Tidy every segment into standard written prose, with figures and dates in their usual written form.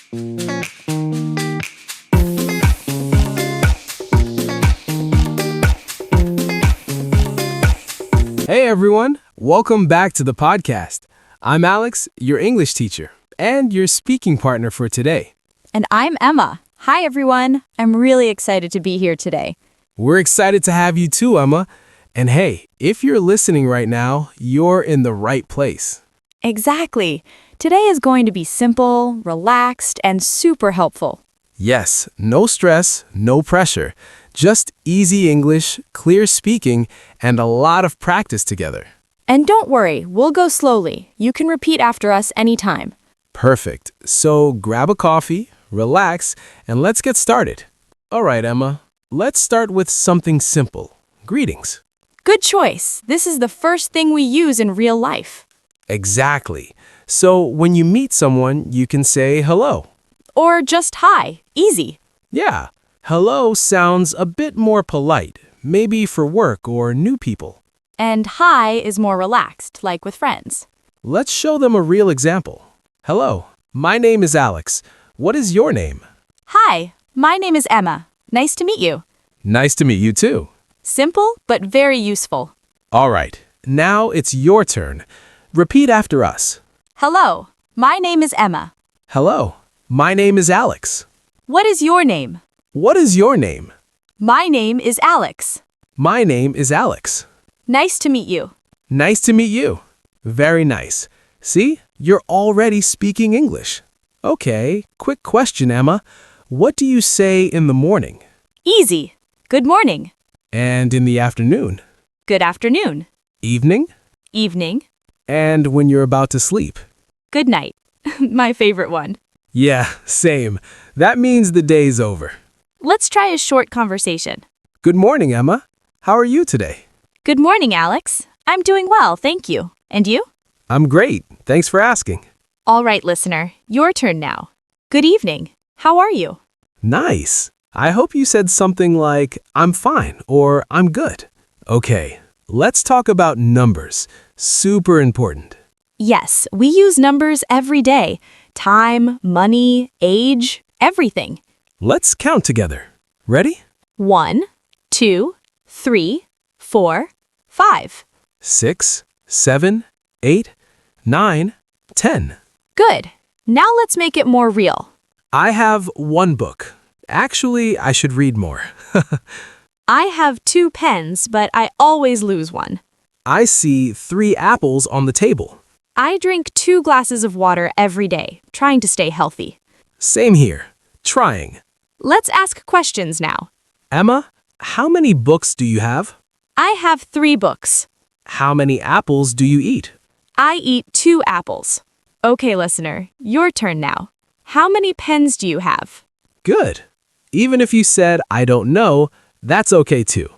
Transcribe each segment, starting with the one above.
Hey everyone, welcome back to the podcast. I'm Alex, your English teacher, and your speaking partner for today. And I'm Emma. Hi, everyone. I'm really excited to be here today. We're excited to have you too, Emma. And hey, if you're listening right now, you're in the right place. Exactly. Today is going to be simple, relaxed, and super helpful. Yes, no stress, no pressure. Just easy English, clear speaking, and a lot of practice together. And don't worry, we'll go slowly. You can repeat after us anytime. Perfect. So grab a coffee, relax, and let's get started. All right, Emma, let's start with something simple. Greetings. Good choice. This is the first thing we use in real life. Exactly. So when you meet someone, you can say hello. Or just hi. Easy. Yeah, hello sounds a bit more polite, maybe for work or new people. And hi is more relaxed, like with friends. Let's show them a real example. Hello, my name is Alex. What is your name? Hi, my name is Emma. Nice to meet you. Nice to meet you too. Simple, but very useful. All right, now it's your turn. Repeat after us. Hello, my name is Emma. Hello, my name is Alex. What is your name? What is your name? My name is Alex. My name is Alex. Nice to meet you. Nice to meet you. Very nice. See, you're already speaking English. Okay, quick question, Emma. What do you say in the morning? Easy. Good morning. And in the afternoon? Good afternoon. Evening? Evening. And when you're about to sleep? Good night. My favorite one. Yeah, same. That means the day's over. Let's try a short conversation. Good morning, Emma. How are you today? Good morning, Alex. I'm doing well, thank you. And you? I'm great. Thanks for asking. All right, listener. Your turn now. Good evening. How are you? Nice. I hope you said something like, I'm fine or I'm good. Okay, let's talk about numbers. Super important. Yes, we use numbers every day. Time, money, age, everything. Let's count together. Ready? 1, 2, 3, 4, 5. 6, 7, 8, 9, 10. Good. Now let's make it more real. I have one book. Actually, I should read more. I have 2 pens, but I always lose one. I see 3 apples on the table. I drink 2 glasses of water every day, trying to stay healthy. Same here. Trying. Let's ask questions now. Emma, how many books do you have? I have 3 books. How many apples do you eat? I eat 2 apples. Okay, listener, your turn now. How many pens do you have? Good. Even if you said, I don't know, that's okay too.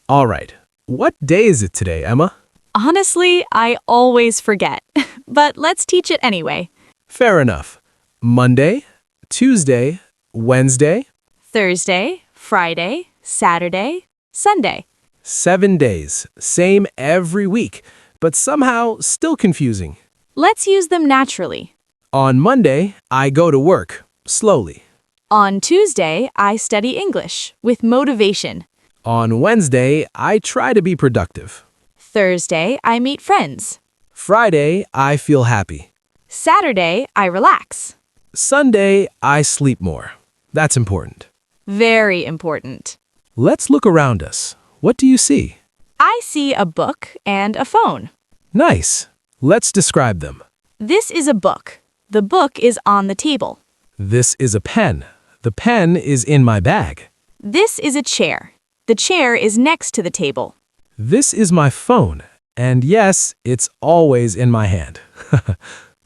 All right. What day is it today, Emma? Honestly, I always forget, but let's teach it anyway. Fair enough. Monday, Tuesday, Wednesday, Thursday, Friday, Saturday, Sunday. 7 days. Same every week, but somehow still confusing. Let's use them naturally. On Monday, I go to work, slowly. On Tuesday, I study English with motivation. On Wednesday, I try to be productive. Thursday, I meet friends. Friday, I feel happy. Saturday, I relax. Sunday, I sleep more. That's important. Very important. Let's look around us. What do you see? I see a book and a phone. Nice. Let's describe them. This is a book. The book is on the table. This is a pen. The pen is in my bag. This is a chair. The chair is next to the table. This is my phone. And yes, it's always in my hand.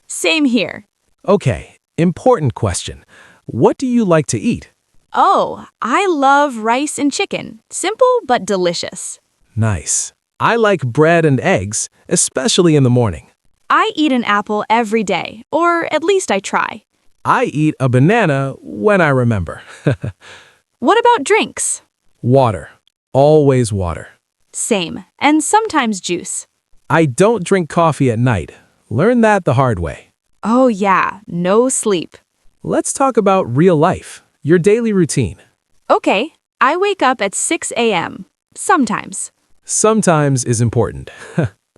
Same here. Okay, important question. What do you like to eat? Oh, I love rice and chicken. Simple but delicious. Nice. I like bread and eggs, especially in the morning. I eat an apple every day, or at least I try. I eat a banana when I remember. What about drinks? Water. Always water. Same, and sometimes juice. I don't drink coffee at night. Learn that the hard way. Oh yeah, no sleep. Let's talk about real life, your daily routine. Okay, I wake up at 6 a.m. Sometimes. Sometimes is important.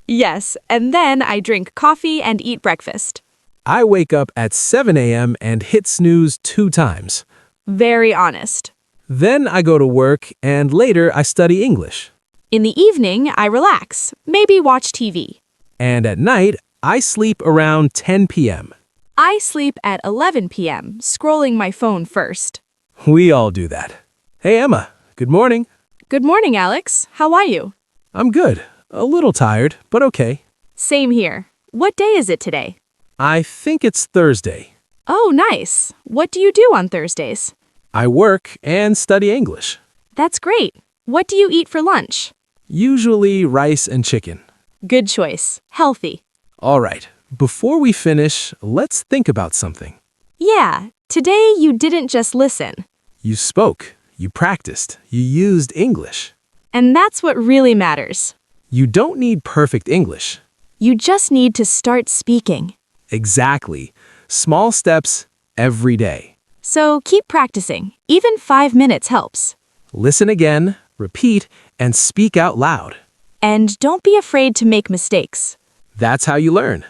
Yes, and then I drink coffee and eat breakfast. I wake up at 7 a.m. and hit snooze 2 times. Very honest. Then I go to work and later I study English. In the evening, I relax, maybe watch TV. And at night, I sleep around 10 p.m. I sleep at 11 p.m., scrolling my phone first. We all do that. Hey, Emma, good morning. Good morning, Alex. How are you? I'm good. A little tired, but okay. Same here. What day is it today? I think it's Thursday. Oh, nice. What do you do on Thursdays? I work and study English. That's great. What do you eat for lunch? Usually rice and chicken. Good choice. Healthy. All right, before we finish, let's think about something. Yeah, today you didn't just listen. You spoke, you practiced, you used English. And that's what really matters. You don't need perfect English. You just need to start speaking. Exactly. Small steps every day. So keep practicing. Even 5 minutes helps. Listen again, repeat, and speak out loud. And don't be afraid to make mistakes. That's how you learn.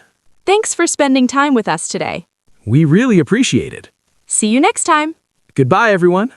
Thanks for spending time with us today. We really appreciate it. See you next time. Goodbye, everyone.